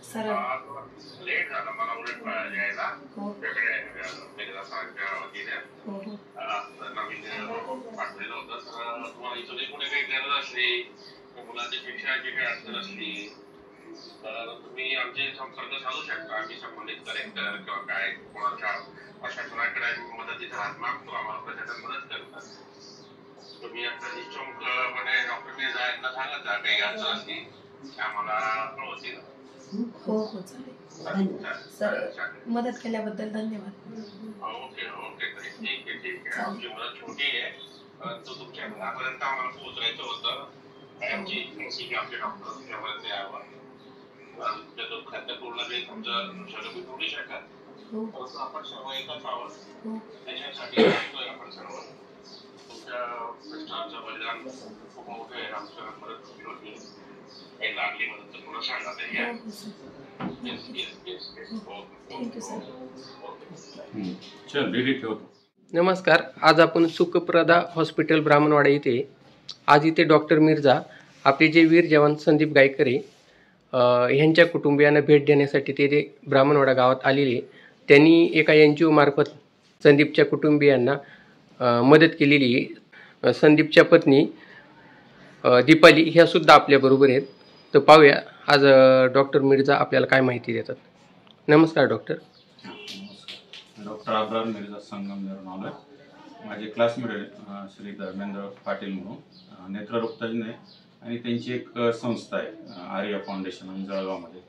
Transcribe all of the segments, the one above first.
Sir late झाला मला उलट यायला हो वेगळ्या सारख्या वतीने हो हो नवीन पाठवलेलं होतं. तर तुम्हाला इथूनही कुठे काही गरज असली मुलाची शिक्षणाची काही अडचण असली तर तुम्ही आमचे संपर्क साधू शकता. आम्ही संबंधित कलेक्टर किंवा काय कोणाच्या प्रशासनाकडे मदतीचा हात मागतो. आम्हाला प्रशासन मदत करतात. तुम्ही आता निश्चितपणे डॉक्टर मिर्झा यांना सांगत जा काही अडचण असली आम्हाला कळवतील. हो हो चालेल सर. मदत केल्याबद्दल धन्यवाद. ओके ओके ठीक आहे ठीक आहे. आमची मदत छोटी आहे परंतु तुमच्या घरापर्यंत आम्हाला पोहोचवायचं होतं. आमची आमचे डॉक्टर तुमच्यापर्यंत यावं. तुमच्या दुःखात पूर्ण वेळ तुमचं शरीर जोडू शकतात. परंतु आपण सर्व एकच आहोत. त्याच्यासाठी आपण सर्व तुमच्या कष्टाचं बलिदान खूप मोठं आहे. आमच्या मदत खूप होती. काही लागली मदत तर पुन्हा सांगा तरी या. Thank you sir. चल रेडी ठेवतो. नमस्कार. आज आपण सुखप्रदा हॉस्पिटल ब्राह्मणवाडा इथे आज इथे डॉक्टर मिर्झा आपले जे वीर जवान संदीप गायकरे ह्यांच्या कुटुंबियांना भेट देण्यासाठी ते ब्राह्मणवाडा गावात आलेले. त्यांनी एका NGO मार्फत संदीपच्या कुटुंबियांना मदत केलेली. संदीपच्या पत्नी दीपाली ह्यासुद्धा आपल्याबरोबर आहेत. तर पाहूया आज डॉक्टर मिर्झा आपल्याला काय माहिती देतात. नमस्कार डॉक्टर. डॉक्टर अब्रार मिर्झा संगमनेरून आलोय. माझे क्लासमेट श्री धर्मेंद्र पाटील म्हणून नेत्ररोगतज्ञ आहे आणि त्यांची एक संस्था आहे आर्या फाउंडेशन जळगावमध्ये.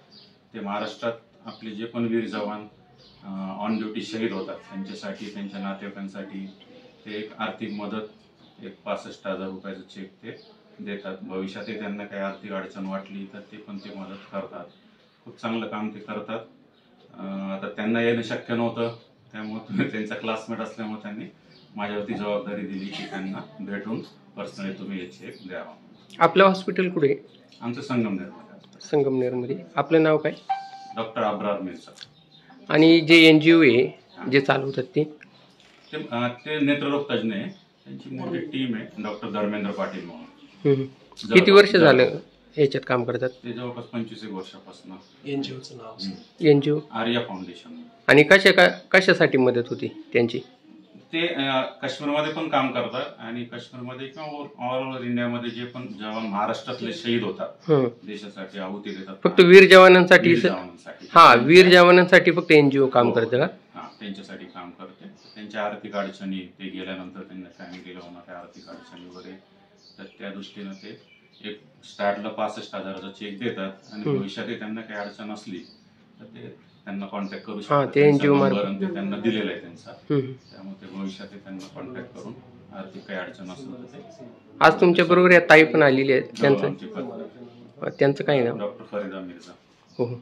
ते महाराष्ट्रात आपले जे पण वीर जवान ऑन ड्युटी शहीद होतात त्यांच्यासाठी त्यांच्या नातेवाईकांसाठी ते एक आर्थिक मदत एक 65,000 रुपयाचं चेक ते देतात. भविष्यातही त्यांना काही आर्थिक अडचण वाटली तर ते पण ते मदत करतात. खूप चांगलं काम ते करतात. आता त्यांना येणं शक्य नव्हतं त्यामुळे तुम्ही त्यांचा क्लासमेट असल्यामुळे त्यांनी माझ्यावरती जबाबदारी दिली की त्यांना भेटून पर्सनली तुम्ही हे चेक द्यावा. आपलं हॉस्पिटल कुठे? आमचं संगमनेरमध्ये. संगमनेरमध्ये. आपलं नाव काय? डॉक्टर अब्रार मिर्झा. आणि जे NGO आहे जे चालवतात ते नेत्ररोग तज्ञ आहे. त्यांची मोठी टीम आहे डॉक्टर धर्मेंद्र पाटील म्हणून. किती वर्ष झालं ह्याच्यात काम करतात? ते जवळपास 25 वर्षापासून. NGOचं नाव NGO आर्या फाउंडेशन. आणि कशासाठी मदत होती त्यांची? ते काश्मीरमध्ये पण काम करतात आणि काश्मीरमध्ये किंवा ऑल ओव्हर इंडियामध्ये जे पण जवान महाराष्ट्रातले शहीद होतात देशासाठी आहुती देतात. फक्त वीर जवानांसाठी? हा, वीर जवानांसाठी फक्त NGO काम करते का? हा, त्यांच्यासाठी काम करते. त्यांच्या आर्थिक अडचणी ते गेल्यानंतर त्यांना फॅमिलीला होणाऱ्या आर्थिक अडचणी वगैरे तर त्या दृष्टीनं ते एक स्टार्टला 65,000चा चेक देतात आणि भविष्यातही त्यांना काही अडचण असली तर ते त्यांना कॉन्टॅक्ट करू शकतात. ते NGO मार्फत त्यांना दिलेला आहे त्यांचा. त्यामुळे ते भविष्यात त्यांना कॉन्टॅक्ट करून आर्थिक काही अडचण असेल तर ते. आज तुमच्या बरोबर या ताई पण आलेली आहेत. त्यांचं काय नाव? डॉक्टर फरीदा मिर्झा. हो हो.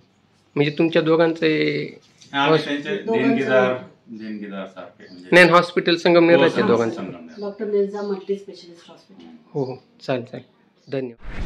म्हणजे तुमच्या दोघांचे त्यांचे देणगीदार सारखे. नाही, हॉस्पिटल संगमनेरचे दोघांचं. Doctor Mirza multi specialist hospital. हो हो चालेल चालेल. धन्यवाद.